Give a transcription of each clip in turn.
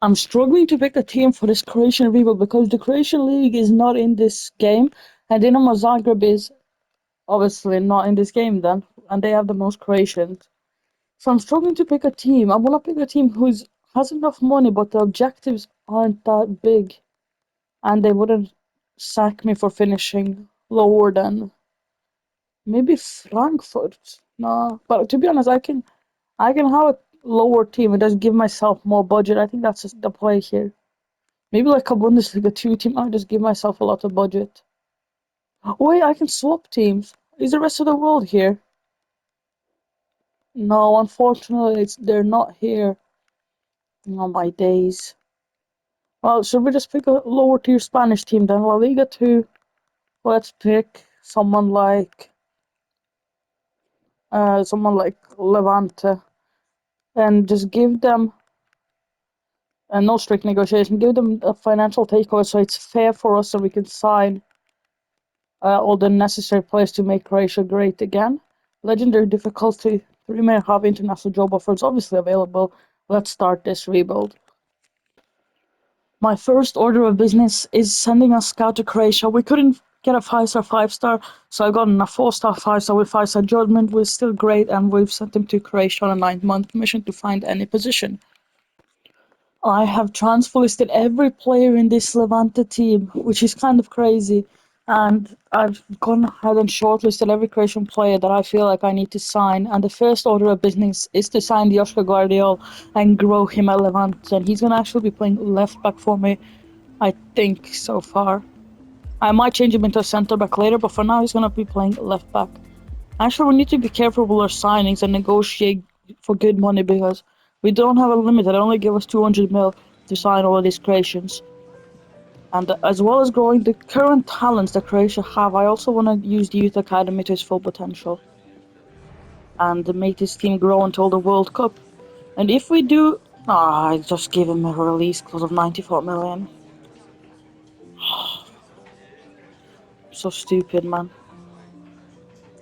I'm struggling to pick a team for this Croatian rebuild because the Croatian league is not in this game, and Dinamo Zagreb is obviously not in this game then, and they have the most Croatians. So I'm struggling to pick a team. I want to pick a team who's has enough money, but the objectives aren't that big, and they wouldn't sack me for finishing lower than maybe Frankfurt. No, but to be honest, I can have a lower team and just give myself more budget. I think that's just the play here. Maybe like a Bundesliga 2 team, I just give myself a lot of budget. Oh, wait, I can swap teams. Is the rest of the world here? No, unfortunately, they're not here. Oh my days. Well, should we just pick a lower tier Spanish team then? La Liga 2, let's pick someone like Levante and just give them no strict negotiation, give them a financial takeover so it's fair for us so we can sign all the necessary players to make Croatia great again. Legendary difficulty, 3 may have international job offers obviously available. Let's start this rebuild. My first order of business is sending a scout to Croatia. We couldn't get a 5-star, 5-star, so I got a 4-star, 5-star with 5-star judgment. We're still great, and we've sent him to Croatia on a 9-month mission to find any position. I have transfer listed every player in this Levante team, which is kind of crazy. And I've gone ahead and shortlisted every Croatian player that I feel like I need to sign. And the first order of business is to sign Joshka Guardiol and grow him at Levante. And he's going to actually be playing left back for me, I think, so far. I might change him into a centre back later, but for now he's going to be playing left back. Actually, we need to be careful with our signings and negotiate for good money because we don't have a limit. They only give us 200 mil to sign all of these creations. And as well as growing the current talents that Croatia have, I also want to use the youth academy to its full potential and make this team grow until the World Cup. And if we do, I just give him a release clause of 94 million. So stupid, man.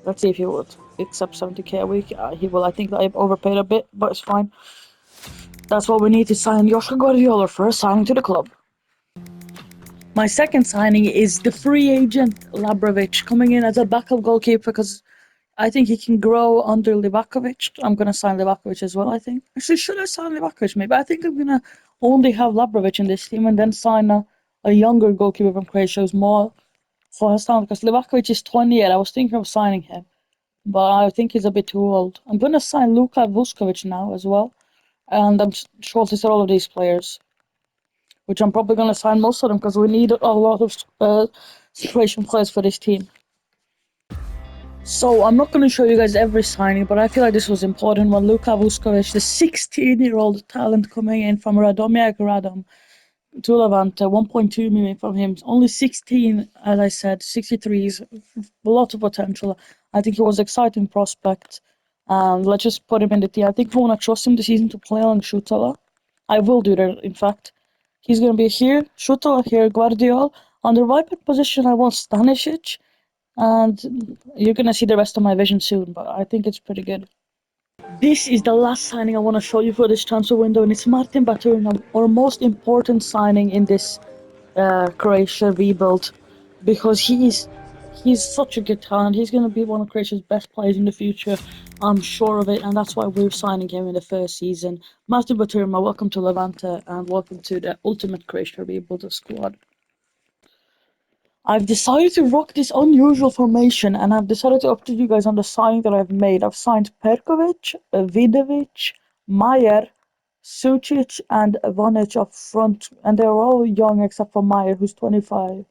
Let's see if he would accept 70k a week. He will. I think I've overpaid a bit, but it's fine. That's what we need to sign Joshka Guardiola first signing to the club. My second signing is the free agent Labrovic coming in as a backup goalkeeper because I think he can grow under Livakovic. I'm gonna sign Livakovic as well. I think. Actually, should I sign Livakovic? Maybe I think I'm gonna only have Labrovic in this team and then sign a younger goalkeeper from Croatia who's more for his talent because Livakovic is 28. I was thinking of signing him, but I think he's a bit too old. I'm gonna sign Luka Vuskovic now as well, and I'm shortlisted all of these players, which I'm probably gonna sign most of them because we need a lot of situation players for this team. So I'm not going to show you guys every signing, but I feel like this was important one. Luka Vuskovic, the 16-year-old talent coming in from Radomiak Radom to Levante, 1.2 million from him. Only 16, as I said, 63s, a lot of potential. I think he was an exciting prospect. Let's just put him in the team. I think we want to trust him this season to play along Shutala. I will do that, in fact. He's going to be here, Shutala here, Guardiol. On the right back position, I want Stanisic. And you're gonna see the rest of my vision soon, but I think it's pretty good. This is the last signing I want to show you for this transfer window, and it's Martin Baturina, our most important signing in this Croatia rebuild, because he's such a good talent. He's gonna be one of Croatia's best players in the future. I'm sure of it, and that's why we're signing him in the first season. Martin Baturina, welcome to Levante, and welcome to the ultimate Croatia rebuild squad. I've decided to rock this unusual formation, and I've decided to update you guys on the signing that I've made. I've signed Perkovic, Vidovic, Mayer, Sucic, and Ivanic up front, and they're all young except for Mayer, who's 25.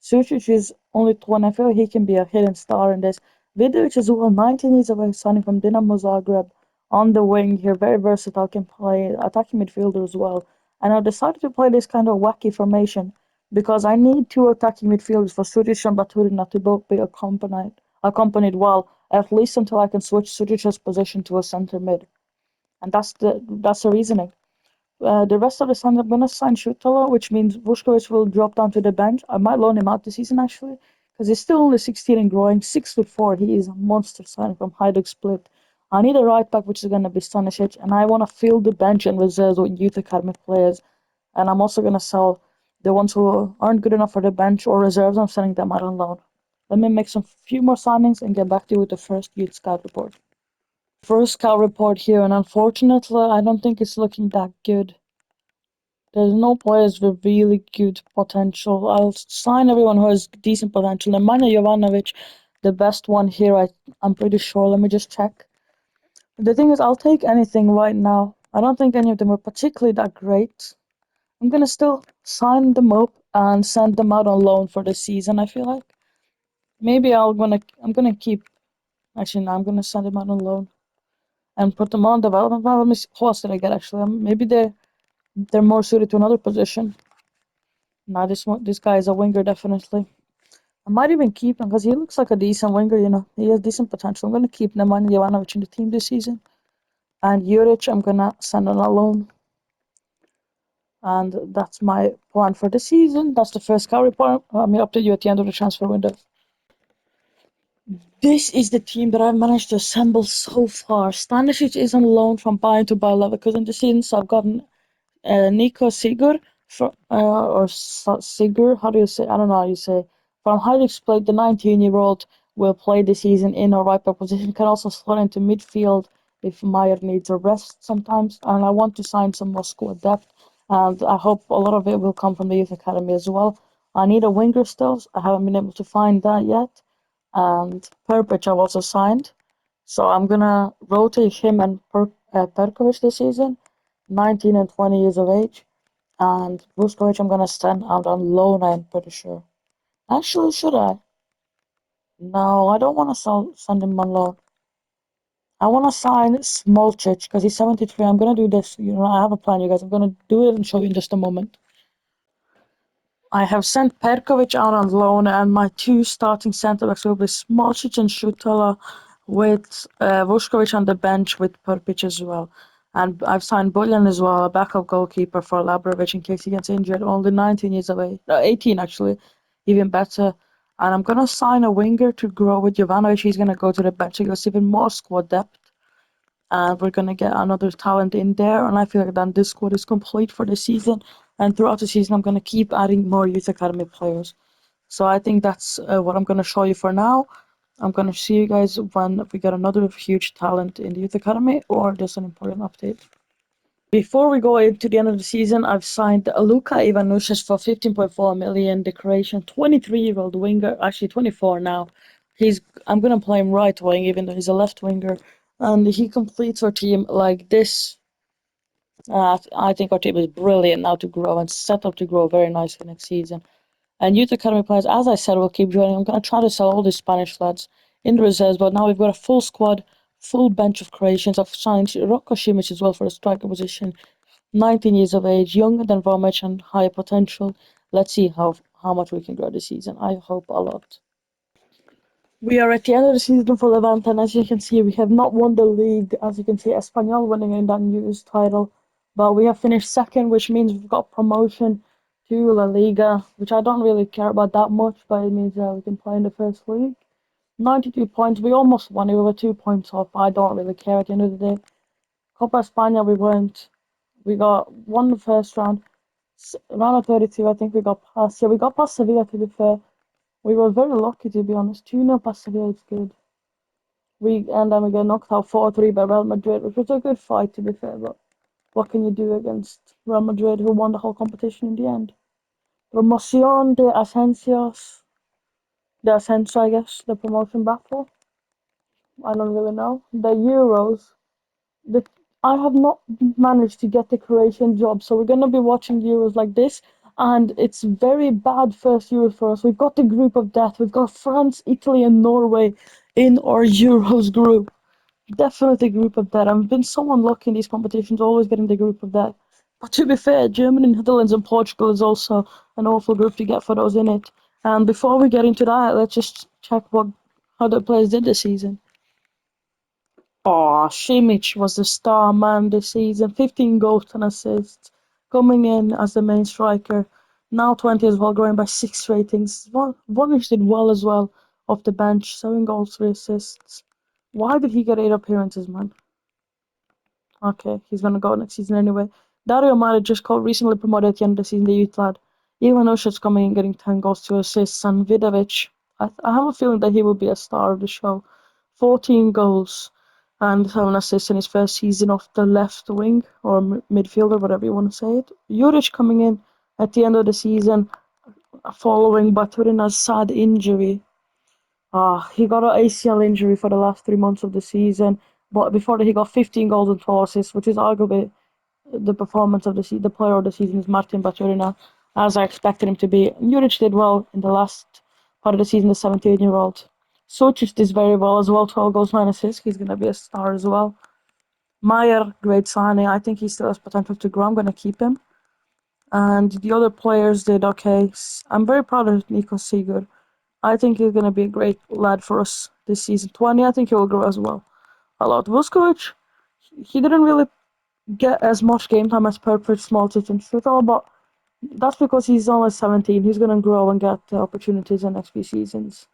Sucic is only 20. I feel like he can be a hidden star in this. Vidovic is well, 19 years away, signing from Dinamo Zagreb on the wing here, very versatile, can play attacking midfielder as well. And I decided to play this kind of wacky formation because I need two attacking midfielders for Sudic and Baturina to both be accompanied well, at least until I can switch Sudic's position to a centre mid. And that's the reasoning. The rest of the signs I'm gonna sign Shutala, which means Vuskovic will drop down to the bench. I might loan him out this season actually, because he's still only 16 and growing, 6'4". He is a monster signing from Hajduk Split. I need a right back, which is gonna be Stanisic, and I wanna fill the bench and reserves with youth academy players. And I'm also gonna sell the ones who aren't good enough for the bench or reserves. I'm selling them out on loan. Let me make some few more signings and get back to you with the first youth scout report. First scout report here, and unfortunately, I don't think it's looking that good. There's no players with really good potential. I'll sign everyone who has decent potential. And Nemanja Jovanovic, the best one here, I'm pretty sure. Let me just check. The thing is, I'll take anything right now. I don't think any of them are particularly that great. I'm gonna still sign them up and send them out on loan for the season. I feel like maybe I'm gonna keep. Actually, no, I'm gonna send them out on loan and put them on development. Well, let me see. Who else did I get? Actually, maybe they're more suited to another position. Nah, this guy is a winger definitely. I might even keep him because he looks like a decent winger. You know, he has decent potential. I'm gonna keep Nemanja Jovanovic in the team this season, and Juric I'm gonna send on a loan. And that's my plan for the season. That's the first scout report. Let me update you at the end of the transfer window. This is the team that I've managed to assemble so far. Stanisic is on loan from Bayern to Bayer Leverkusen this season, so I've gotten Nico Sigur, Sigur, how do you say? I don't know how you say. From Heidelberg played the 19-year-old will play this season in a right back position. Can also slot into midfield if Meyer needs a rest sometimes. And I want to sign some more squad depth, and I hope a lot of it will come from the youth academy as well. I need a winger still. I haven't been able to find that yet. And Perpic I've also signed. So I'm gonna rotate him and Perkovic this season, 19 and 20 years of age. And Vuskovic I'm gonna send out on loan, I'm pretty sure. Actually, should I? No, I don't want to send him on loan. I want to sign Smolcic because he's 73. I'm gonna do this. You know, I have a plan, you guys. I'm gonna do it and show you in just a moment. I have sent Perkovic out on loan, and my two starting centre backs will be Smolcic and Šutala, with Vuskovic on the bench with Perpic as well. And I've signed Buljan as well, a backup goalkeeper for Labrovic in case he gets injured. Only 19 years of age, 18 actually, even better. And I'm gonna sign a winger to grow with Jovanovic. He's gonna go to the bench. He gives even more squad depth, and we're gonna get another talent in there. And I feel like then this squad is complete for the season. And throughout the season, I'm gonna keep adding more youth academy players. So I think that's what I'm gonna show you for now. I'm gonna see you guys when we get another huge talent in the youth academy or just an important update. Before we go into the end of the season, I've signed Luka Ivanušić for 15.4 million. The Croatian 23-year-old winger, actually 24 now. I'm gonna play him right wing, even though he's a left winger, and he completes our team like this. I think our team is brilliant now to grow and set up to grow very nicely next season. And youth academy players, as I said, will keep joining. I'm gonna try to sell all these Spanish lads in the reserves, but now we've got a full squad, full bench of Croatians. I've signed Roko Simic as well for a striker position. 19 years of age, younger than Vomic and high potential. Let's see how much we can grow this season. I hope a lot. We are at the end of the season for Levante, and as you can see, we have not won the league. As you can see, Espanyol winning in that news title, but we have finished second, which means we've got promotion to La Liga, which I don't really care about that much, but it means we can play in the first league. 92 points, we almost won it. We were 2 points off. I don't really care at the end of the day. Copa España, we got won the first round. Round of 32, I think we got past. Yeah, we got past Sevilla, to be fair. We were very lucky, to be honest. 2-0 past Sevilla is good. And then we get knocked out 4-3 by Real Madrid, which was a good fight, to be fair. But what can you do against Real Madrid, who won the whole competition in the end? Promoción de Ascensos. The Ascenso, I guess, the promotion battle. I don't really know. The Euros. The I have not managed to get the Croatian job, so we're gonna be watching Euros like this, and it's very bad first Euros for us. We've got the group of death. We've got France, Italy, and Norway in our Euros group. Definitely group of death. I've been so unlucky in these competitions, always getting the group of death. But to be fair, Germany, Netherlands, and Portugal is also an awful group to get for those in it. And before we get into that, let's just check how the players did this season. Oh, Simic was the star man this season. 15 goals and assists, coming in as the main striker. Now 20 as well, growing by 6 ratings. Vonic did well as well off the bench, 7 goals, 3 assists. Why did he get 8 appearances, man? Okay, he's gonna go next season anyway. Dario Mari just got recently promoted at the end of the season, the youth lad. Ivan Ushic's coming in getting 10 goals, 2 assists, and Vidovic, I have a feeling that he will be a star of the show. 14 goals and 7 assists in his first season off the left wing, or midfielder, whatever you want to say it. Juric coming in at the end of the season, following Baturina's sad injury. He got an ACL injury for the last 3 months of the season, but before that he got 15 goals and 12 assists, which is arguably the performance of the player of the season is Martin Baturina, as I expected him to be. Juric did well in the last part of the season, the 17-year-old. Sucic did very well as well, 12 goals, 9 assists. He's going to be a star as well. Meyer, great signing. I think he still has potential to grow. I'm going to keep him. And the other players did okay. I'm very proud of Nico Sigurd. I think he's going to be a great lad for us this season. 20, I think he will grow as well. A lot. Vuskovic, he didn't really get as much game time as Perpich, Smaltic, and Strittel, but that's because he's only 17. He's going to grow and get opportunities in the next few seasons.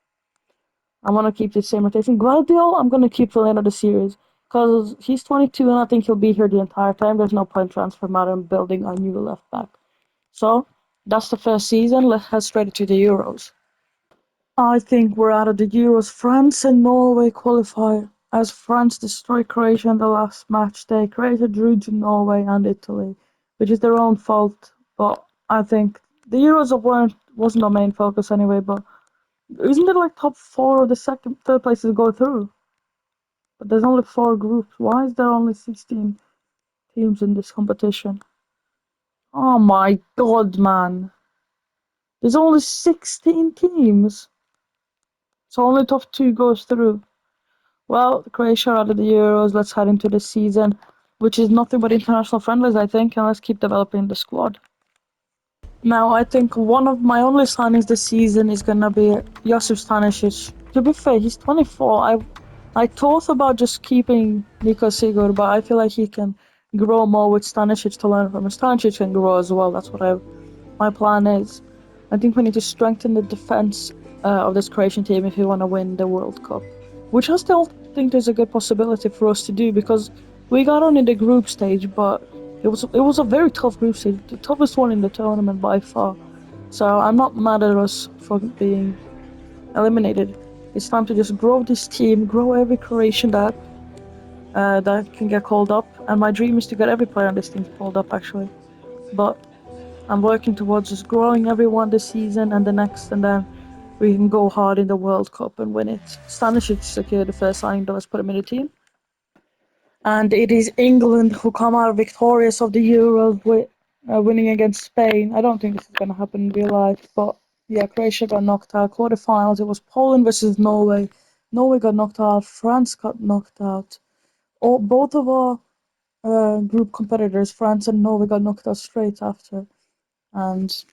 I want to keep the same rotation. Guardiola, I'm going to keep till the end of the series because he's 22 and I think he'll be here the entire time. There's no point transfer matter building a new left back. So that's the first season. Let's head straight to the Euros. I think we're out of the Euros. France and Norway qualify as France destroyed Croatia in the last match day. Croatia drew to Norway and Italy, which is their own fault. But I think the Euros wasn't our main focus anyway. But isn't it like top four of the third places go through? But there's only four groups. Why is there only 16 teams in this competition? Oh my god, man! There's only 16 teams, so only top two goes through. Well, Croatia are out of the Euros. Let's head into the season, which is nothing but international friendlies, I think, and let's keep developing the squad. Now, I think one of my only signings this season is gonna be Josip Stanisic. To be fair, he's 24. I thought about just keeping Nico Sigurd, but I feel like he can grow more with Stanisic to learn from. And Stanisic can grow as well. That's what my plan is. I think we need to strengthen the defense of this Croatian team if we want to win the World Cup, which I still think there's a good possibility for us to do because we got on in the group stage, but it was a very tough group stage, the toughest one in the tournament by far. So I'm not mad at us for being eliminated. It's time to just grow this team, grow every Croatian that can get called up, and my dream is to get every player on this team called up actually. But I'm working towards just growing everyone this season and the next, and then we can go hard in the World Cup and win it. Stanisic secured the first signing, let's put him in the team. And it is England who come out victorious of the Euros with winning against Spain. I don't think this is going to happen in real life, but yeah, Croatia got knocked out. Quarterfinals, it was Poland versus Norway. Norway got knocked out. France got knocked out. Both of our group competitors, France and Norway, got knocked out straight after. And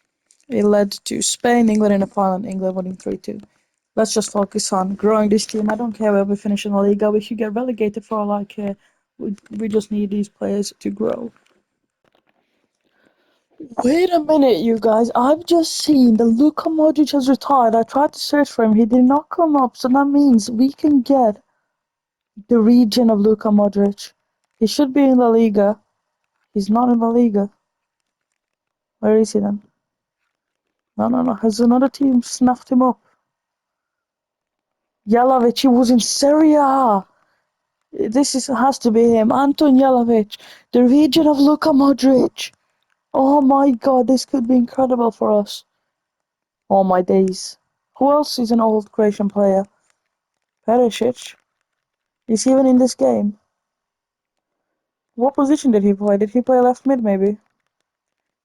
it led to Spain, England in the final, and England winning 3-2. Let's just focus on growing this team. I don't care where we finish in the Liga. We should get relegated for all I care. We just need these players to grow. Wait a minute, you guys. I've just seen that Luka Modric has retired. I tried to search for him. He did not come up. So that means we can get the region of Luka Modric. He should be in La Liga. He's not in La Liga. Where is he then? No. Has another team snapped him up? Jelavic, he was in Serie A. Has to be him. Anton Jelavic, the region of Luka Modric. Oh my god, this could be incredible for us. Oh my days. Who else is an old Croatian player? Perisic. Is he even in this game? What position did he play? Did he play left mid maybe?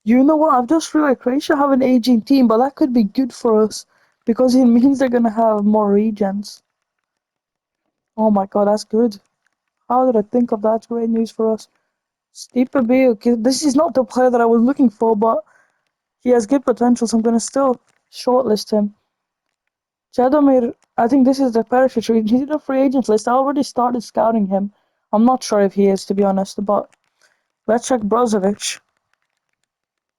You know what? I've just realized Croatia have an aging team, but that could be good for us because it means they're gonna have more regions. Oh my god, that's good. How did I think of that? Great news for us. Stipe Biuk, this is not the player that I was looking for, but he has good potential, so I'm gonna still shortlist him. Jadomir, I think this is the Perisic. He's in the free agent list. I already started scouting him. I'm not sure if he is, to be honest, but let's check Brozovic.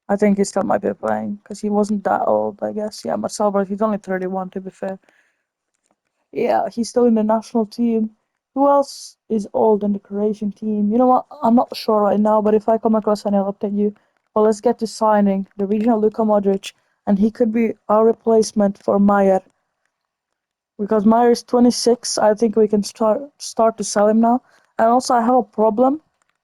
I think he still might be playing because he wasn't that old, I guess. Yeah, Marcel Brozovic, he's only 31, to be fair. Yeah, he's still in the national team. Who else is old in the Croatian team? You know what? I'm not sure right now, but if I come across any, I'll update you. Well, let's get to signing the regional Luka Modric, and he could be our replacement for Meyer. Because Meyer is 26, I think we can start to sell him now. And also, I have a problem.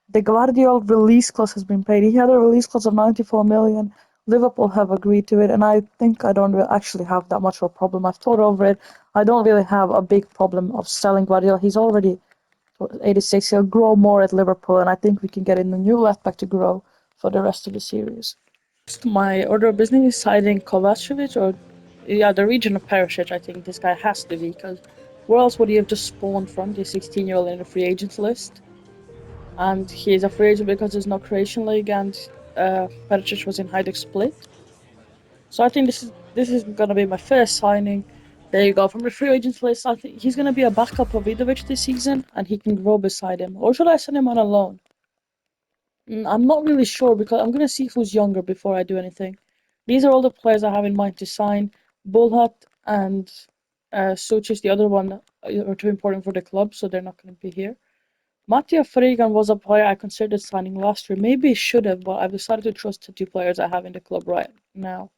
The Guardiola release clause has been paid. He had a release clause of 94 million. Liverpool have agreed to it, and I think I don't actually have that much of a problem. I've thought over it. I don't really have a big problem of selling Guardiola. He's already 86. He'll grow more at Liverpool, and I think we can get in a new left back to grow for the rest of the series. My order of business is signing Kovacevic, or yeah, the region of Perisic. I think this guy has to be, because where else would he have just spawned from? The 16-year-old in the free agents list, and he's a free agent because there's no Croatian league, and Perisic was in Hajduk Split. So I think this is gonna be my first signing. There you go. From the free agents list, I think he's gonna be a backup of Vidovic this season, and he can grow beside him. Or should I send him on a loan? I'm not really sure because I'm gonna see who's younger before I do anything. These are all the players I have in mind to sign. Bullhut and Sucic, the other one, are too important for the club, so they're not gonna be here. Mattia Frigan was a player I considered signing last year. Maybe I should have, but I've decided to trust the two players I have in the club right now.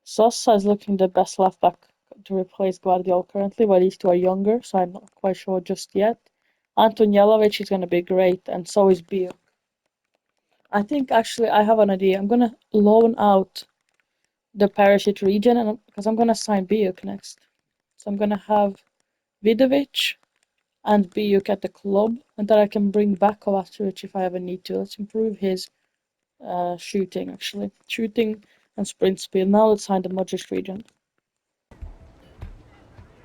Sosa is looking the best left back to replace Guardiola currently, but these two are younger, so I'm not quite sure just yet. Anton Jelavic is going to be great, and so is Bio. I think actually I have an idea. I'm going to loan out the Perisic region, and because I'm going to sign Biuk next. So I'm going to have Vidovic and Biuk at the club, and then I can bring back Kovacevic if I ever need to. Let's improve his shooting, actually. Shooting and sprint speed. Now let's sign the Modric region.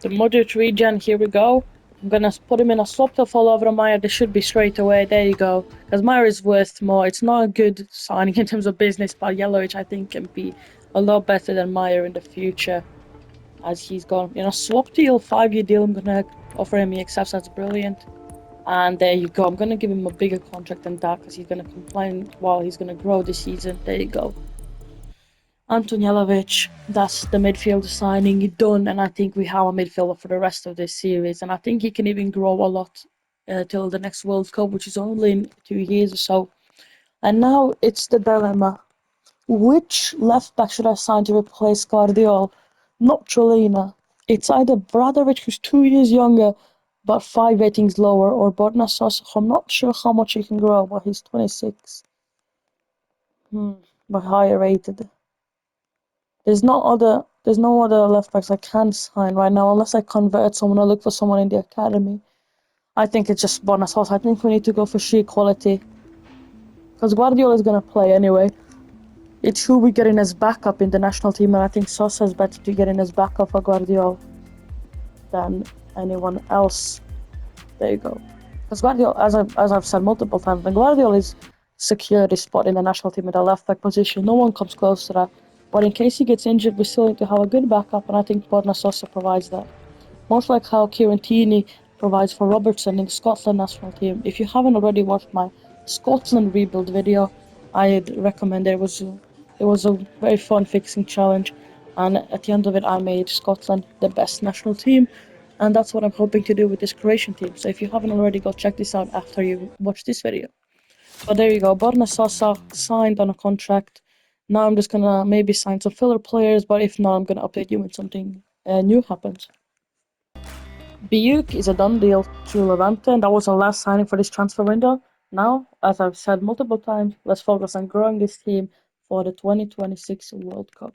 The Modric regen, here we go. I'm gonna put him in a swap to fall over Meyer. This should be straight away. There you go. Because Meyer is worth more. It's not a good signing in terms of business, but Yelovich I think can be a lot better than Meyer in the future as he's gone. In a swap deal, 5-year deal, I'm gonna offer him. He accepts. That's brilliant. And there you go. I'm gonna give him a bigger contract than that because he's gonna complain while he's gonna grow this season. There you go. Anton Jelavic, that's the midfield signing done, and I think we have a midfielder for the rest of this series. And I think he can even grow a lot till the next World Cup, which is only in 2 years or so. And now it's the dilemma: which left back should I sign to replace Guardiola? Not Trolina. It's either Bradovic, who's 2 years younger, but 5 ratings lower, or Borna Sosa. I'm not sure how much he can grow, but he's 26. But higher rated. There's no other left backs I can sign right now unless I convert someone or look for someone in the academy. I think it's just bonus house. I think we need to go for sheer quality. Because Guardiola is gonna play anyway. It's who we get in as backup in the national team, and I think Sosa is better to get in as backup for Guardiola than anyone else. There you go. Because Guardiola, as I've said multiple times, Guardiola is secured his spot in the national team at the left back position. No one comes close to that. But in case he gets injured, we still need to have a good backup, and I think Borna Sosa provides that. Much like how Kieran Tierney provides for Robertson in the Scotland national team. If you haven't already watched my Scotland rebuild video, I'd recommend it. It was a very fun fixing challenge, and at the end of it, I made Scotland the best national team, and that's what I'm hoping to do with this Croatian team. So if you haven't already, go check this out after you watch this video. But there you go, Borna Sosa signed on a contract. Now I'm just gonna maybe sign some filler players, but if not, I'm gonna update you when something new happens. Biuk is a done deal to Levante, and that was our last signing for this transfer window. Now, as I've said multiple times, let's focus on growing this team for the 2026 World Cup.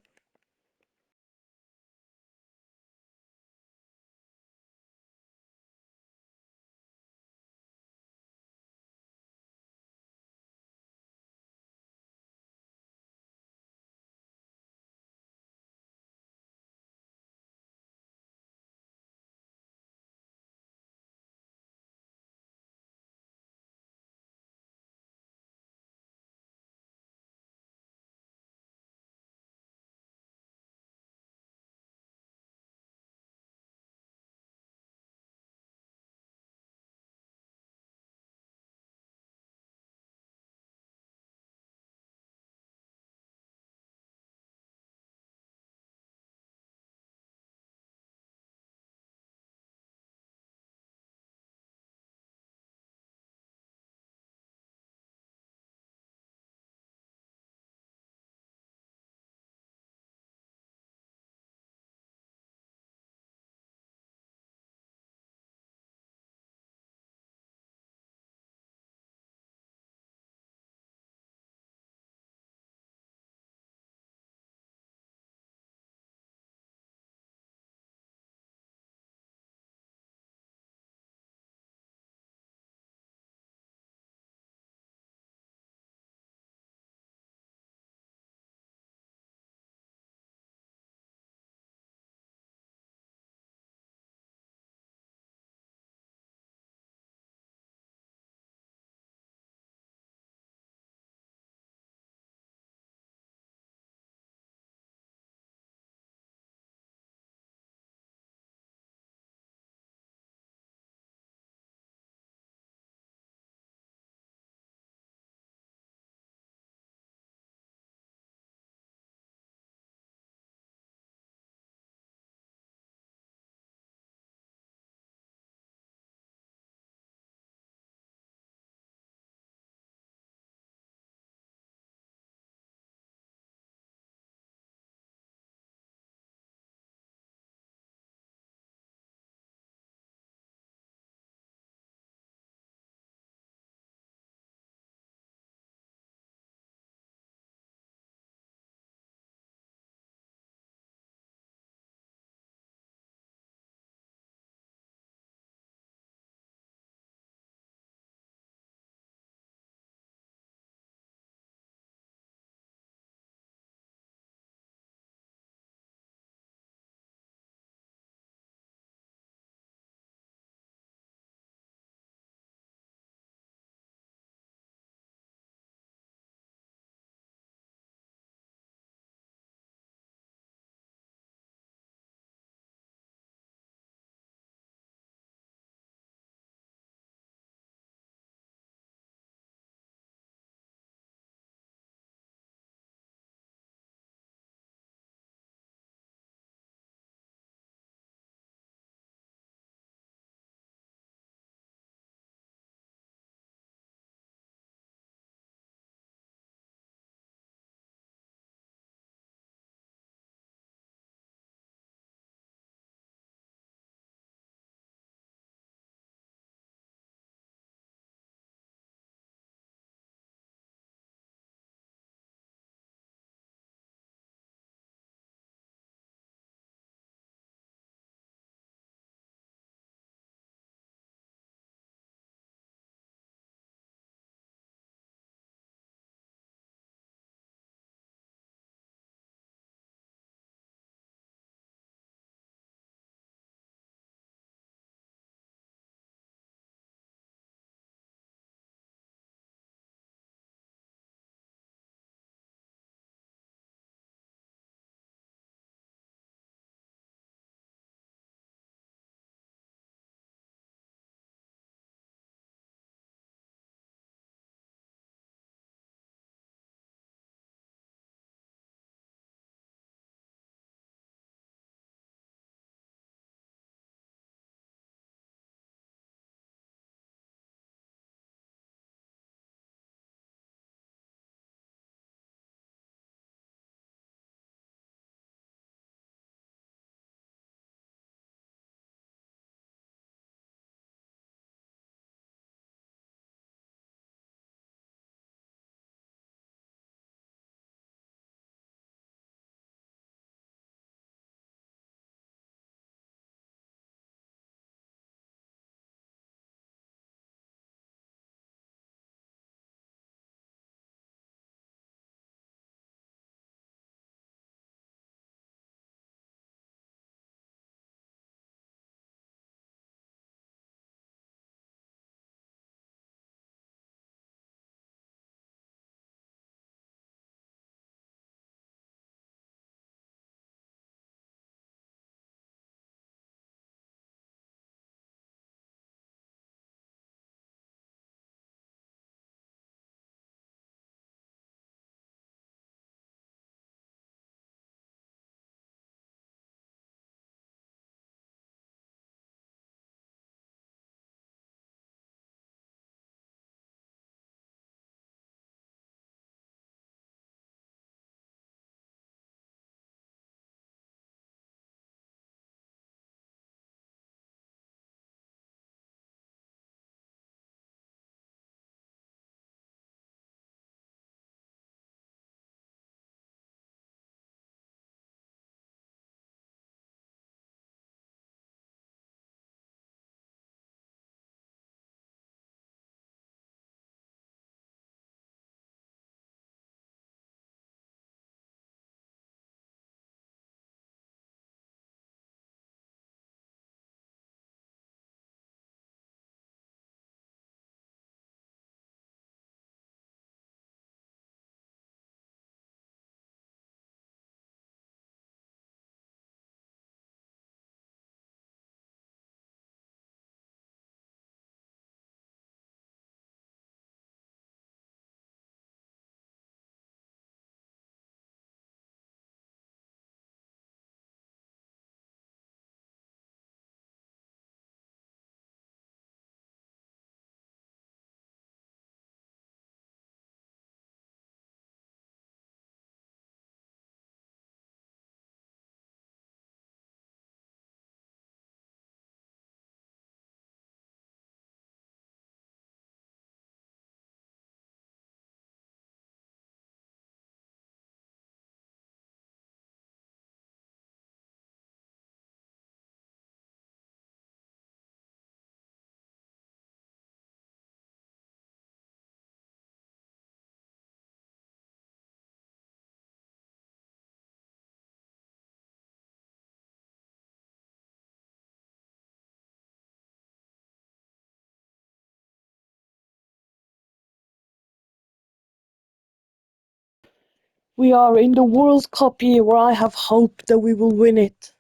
We are in the World Cup year where I have hope that we will win it.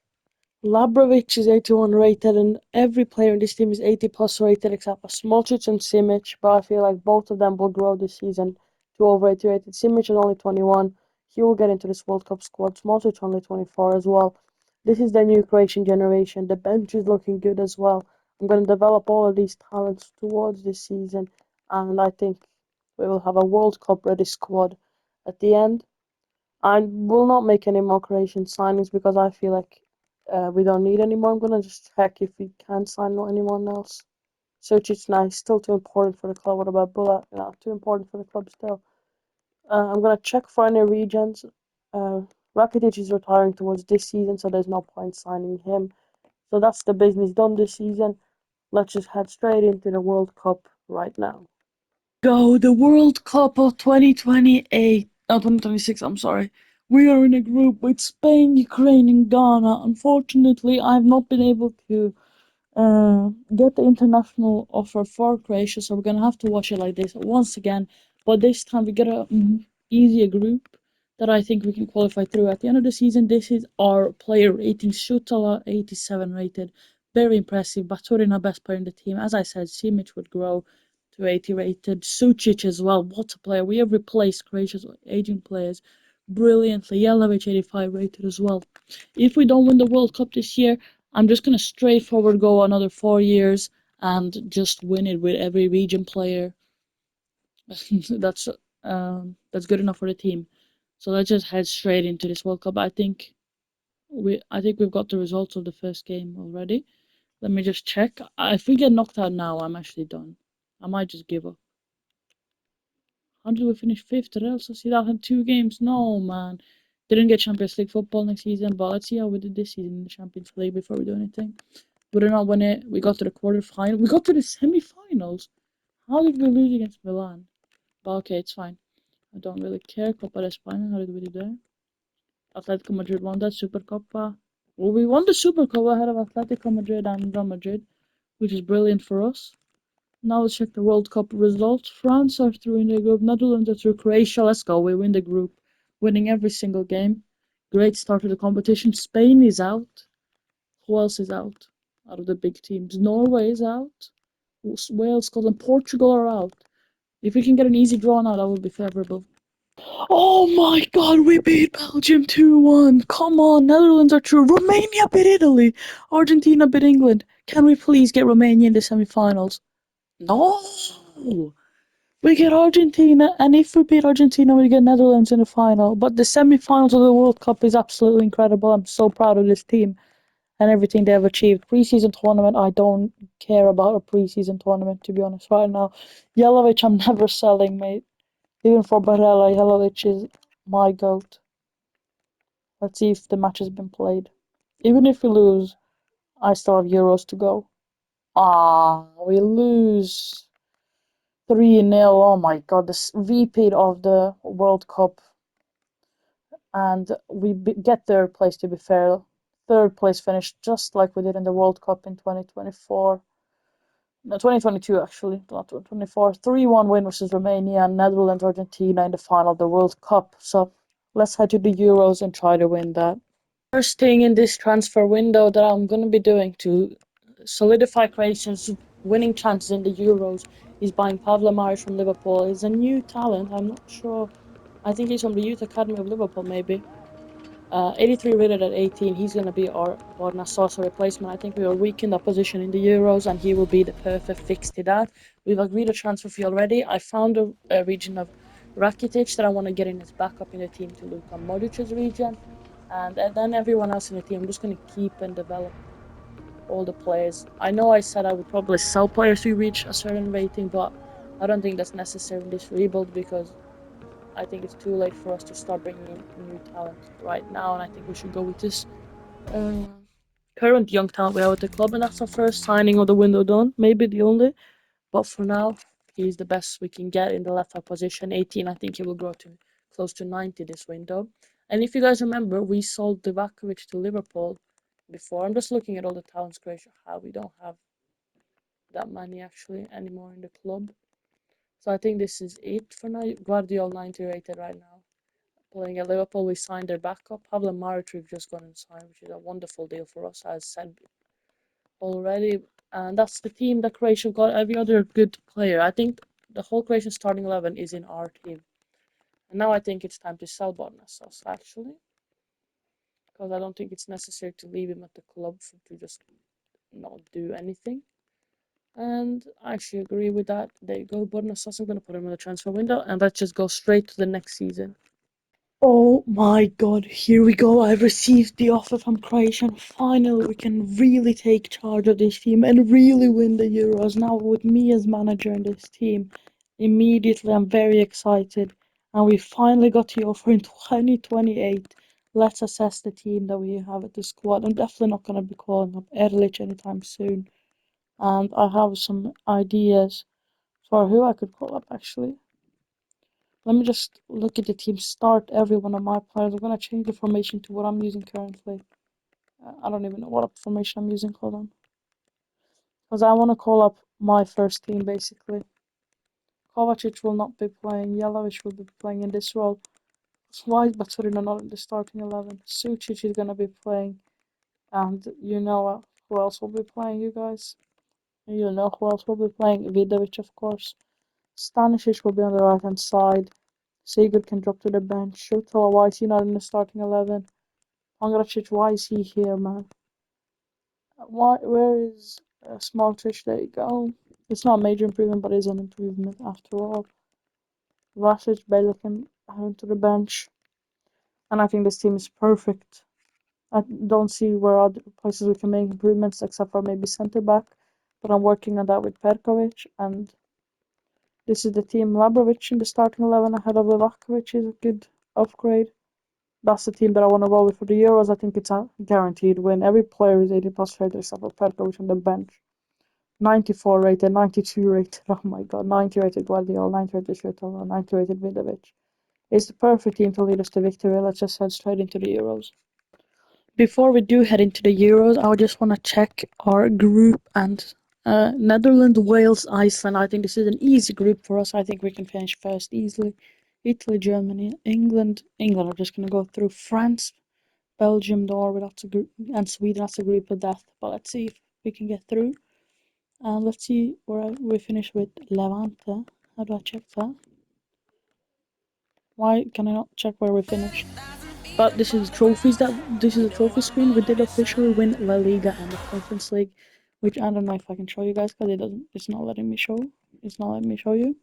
Labrovic is 81 rated, and every player in this team is 80 plus rated except for Smolcic and Simic. But I feel like both of them will grow this season to over 80 rated. Simic is only 21. He will get into this World Cup squad. Smolcic only 24 as well. This is the new Croatian generation. The bench is looking good as well. I'm going to develop all of these talents towards this season, and I think we will have a World Cup ready squad at the end. I will not make any more Croatian signings because I feel like we don't need any more. I'm gonna just check if we can sign anyone else. Suchic's nice, still too important for the club. What about Bullet? No, too important for the club still. I'm gonna check for any regions. Rakitic is retiring towards this season, so there's no point signing him. So that's the business done this season. Let's just head straight into the World Cup right now. Go the World Cup of 2028. No, 2026, I'm sorry. We are in a group with Spain, Ukraine, and Ghana. Unfortunately, I've not been able to get the international offer for Croatia, so we're gonna have to watch it like this once again. But this time we get a easier group that I think we can qualify through. At the end of the season, this is our player rating. Shutala 87 rated, very impressive. Baturina best player in the team. As I said, Simic would grow to 80 rated. Sucic as well. What a player! We have replaced Croatia's aging players brilliantly. Jelavic 85 rated as well. If we don't win the World Cup this year, I'm just gonna straightforward go another 4 years and just win it with every region player. that's that's good enough for the team. So let's just head straight into this World Cup. I think we've got the results of the first game already. Let me just check. If we get knocked out now, I'm actually done. I might just give up. How did we finish fifth? Real Sociedad had 2 games. No man, didn't get Champions League football next season. But let's see how we did this season in the Champions League before we do anything. We did not win it. We got to the quarterfinal. We got to the semi-finals. How did we lose against Milan? But okay, it's fine. I don't really care. Copa de España. How did we do there? Atletico Madrid won that Super Copa. Well, we won the Super Copa ahead of Atletico Madrid and Real Madrid, which is brilliant for us. Now let's check the World Cup results. France are through in the group. Netherlands are through. Croatia, let's go. We win the group, winning every single game. Great start to the competition. Spain is out. Who else is out? Out of the big teams, Norway is out. Wales, Scotland, Portugal are out. If we can get an easy draw now, that would be favourable. Oh my god, we beat Belgium 2-1. Come on, Netherlands are through. Romania beat Italy. Argentina beat England. Can we please get Romania in the semi-finals? No! We get Argentina, and if we beat Argentina, we get Netherlands in the final. But the semi-finals of the World Cup is absolutely incredible. I'm so proud of this team and everything they have achieved. Preseason tournament, I don't care about a preseason tournament, to be honest, right now. Jelavic, I'm never selling, mate. Even for Barella, Jelavic is my goat. Let's see if the match has been played. Even if we lose, I still have Euros to go. We lose 3-0. Oh my god, this repeat of the World Cup. And we get third place, to be fair. Third place finish, just like we did in the World Cup in 2024. No, 2022 actually, not 2024. 3-1 win versus Romania and Netherlands, Argentina in the final of the World Cup. So let's head to the Euros and try to win that. First thing in this transfer window that I'm going to be doing to solidify Croatia's winning chances in the Euros is buying Pavle Maric from Liverpool. He's a new talent. I'm not sure. I think he's from the youth academy of Liverpool, maybe. 83 rated at 18. He's going to be our Borna Sosa replacement. I think we will weaken that position in the Euros, and he will be the perfect fix to that. We've agreed a transfer fee already. I found a region of Rakitic that I want to get in as backup in the team to Luka Modric's region. And then everyone else in the team, I'm just going to keep and develop all the players. I know I said I would probably sell players to reach a certain rating, but I don't think that's necessary in this rebuild because I think it's too late for us to start bringing in new talent right now, and I think we should go with this uh, current young talent we have at the club, and that's our first signing of the window done. Maybe the only, but for now, he's the best we can get in the left back position. 18, I think he will grow to close to 90 this window. And if you guys remember, we sold Divakovic to Liverpool before. I'm just looking at all the talents Croatia have. We don't have that many actually anymore in the club. So I think this is it for now. Guardiola 90 rated right now. playing at Liverpool. We signed their backup. Pablo Maric we've just gone and signed, which is a wonderful deal for us, as said already. And that's the team that Croatia got every other good player. I think the whole Croatian starting 11 is in our team. And now I think it's time to sell Bornasos, actually. Because I don't think it's necessary to leave him at the club to just not do anything. And I actually agree with that. There you go, Bornasos. I'm going to put him in the transfer window. And let's just go straight to the next season. Oh my god, here we go. I've received the offer from Croatia. And finally, we can really take charge of this team and really win the Euros. Now, with me as manager in this team, immediately I'm very excited. And we finally got the offer in 2028. Let's assess the team that we have at the squad. I'm definitely not going to be calling up Erlich anytime soon. And I have some ideas for who I could call up actually. Let me just look at the team. Start every one of my players. I'm gonna change the formation to what I'm using currently. I don't even know what formation I'm using. Hold on, because I want to call up my first team basically. Kovacic will not be playing. Jelavic will be playing in this role. Why is Baturina not in the starting 11? Sucic is gonna be playing, and you know who else will be playing, you guys. You know who else will be playing? Vidovic, of course. Stanisic will be on the right hand side. Sigurd can drop to the bench. Shutala, why is he not in the starting 11? Angracic, why is he here, man? Where is Smartish? There you go. It's not a major improvement, but it's an improvement after all. Vlasic, Belikin, having to the bench. And I think this team is perfect. I don't see where other places we can make improvements except for maybe centre back. But I'm working on that with Perkovic. And this is the team. Labrovic in the starting 11 ahead of Livakovic is a good upgrade. That's the team that I want to roll with for the Euros. I think it's a guaranteed win. Every player is 80 plus rated except for Perkovic on the bench. 94 rated, 92 rated, oh my god, 90 rated Guardiola, 90 rated Shutova, 90 rated Vidovic. It's the perfect team to lead us to victory. Let's just head straight into the Euros. Before we do head into the Euros, I just want to check our group and Netherlands, Wales, Iceland. I think this is an easy group for us. I think we can finish first easily. Italy, Germany, England. England are just going to go through. France, Belgium, Norway, that's a group, and Sweden, that's a group of death. But let's see if we can get through. And let's see where we finish with Levante. How do I check that? Why can I not check where we finished? But this is the trophy screen. We did officially win La Liga and the Conference League, which I don't know if I can show you guys because it's not letting me show. It's not letting me show you.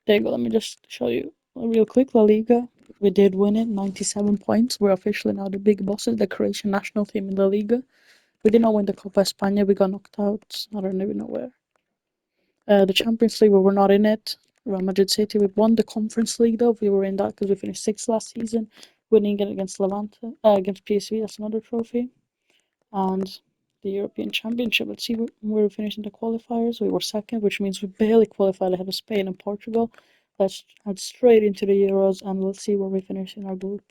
There you go. Let me just show you real quick. La Liga. We did win it, 97 points. We're officially now the big bosses, the Croatian national team in La Liga. We did not win the Copa España. We got knocked out. I don't even know where. The Champions League, we were not in it. Real Madrid City, we won the Conference League though. We were in that because we finished sixth last season, winning it against Levante, against PSV. That's another trophy. And the European Championship. Let's see where we finished in the qualifiers. We were second, which means we barely qualified ahead of Spain and Portugal. Let's head straight into the Euros and we'll see where we finish in our group.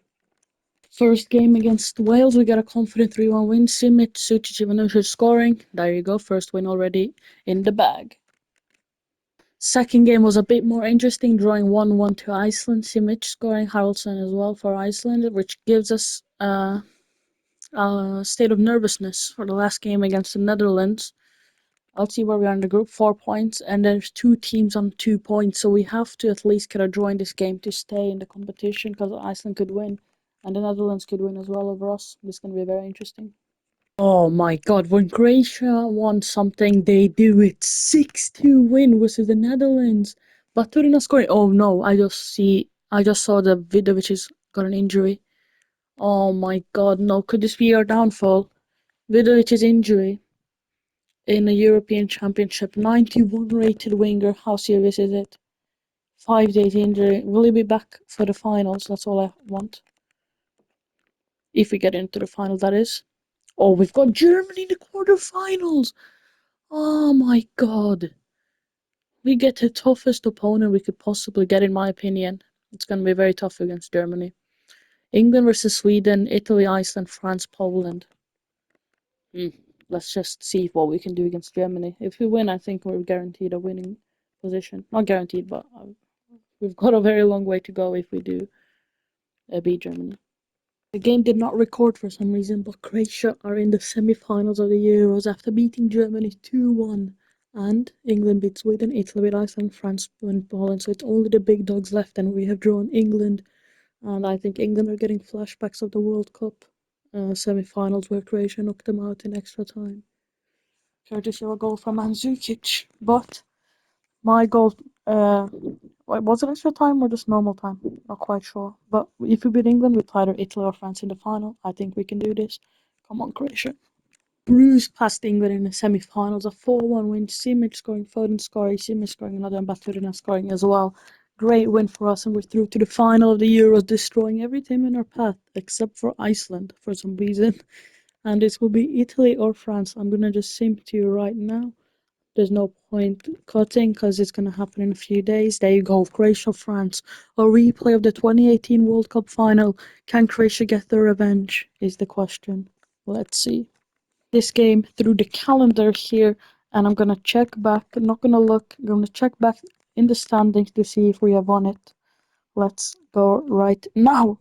First game against Wales, we got a confident 3-1 win. Simic, Sucic, Ivanušić scoring. There you go, first win already in the bag. Second game was a bit more interesting, drawing 1-1 to Iceland. Simic scoring, Haraldsson as well for Iceland, which gives us a state of nervousness for the last game against the Netherlands. I'll see where we are in the group, 4 points, and there's two teams on 2 points, so we have to at least get a draw in this game to stay in the competition, because Iceland could win, and the Netherlands could win as well over us. This is going to be very interesting. Oh my god, when Croatia wants something, they do it. 6-2 win versus the Netherlands. Baturina scoring. Oh no, I just saw that Vidovic has got an injury. Oh my god, no. Could this be our downfall? Vidovic's injury in a European Championship. 91 rated winger. How serious is it? 5 days injury. Will he be back for the finals? That's all I want. If we get into the final, that is. Oh, we've got Germany in the quarterfinals. Oh my god. We get the toughest opponent we could possibly get, in my opinion. It's going to be very tough against Germany. England versus Sweden, Italy, Iceland, France, Poland. Let's just see what we can do against Germany. If we win, I think we're guaranteed a winning position. Not guaranteed, but we've got a very long way to go if we do. beat Germany. The game did not record for some reason, but Croatia are in the semi-finals of the Euros after beating Germany 2-1. And England beat Sweden, Italy beat Iceland, France beat Poland. So it's only the big dogs left, and we have drawn England. And I think England are getting flashbacks of the World Cup semi-finals where Croatia knocked them out in extra time. Courtesy of a goal from Mandzukic. But my goal, was it extra time or just normal time? Not quite sure. But if we beat England with either Italy or France in the final, I think we can do this. Come on, Croatia. Bruised past England in the semi-finals, a 4-1 win. Simic scoring, Foden scoring, Simic scoring another, and Baturina scoring as well. Great win for us, and we're through to the final of the Euros, destroying every team in our path except for Iceland for some reason. And this will be Italy or France. I'm gonna just simp to you right now. There's no point cutting because it's gonna happen in a few days. There you go, Croatia, France. A replay of the 2018 World Cup final. Can Croatia get their revenge? Is the question. Let's see this game through the calendar here, and I'm gonna check back. I'm not gonna look. I'm gonna check back in the standings to see if we have won it. Let's go right now.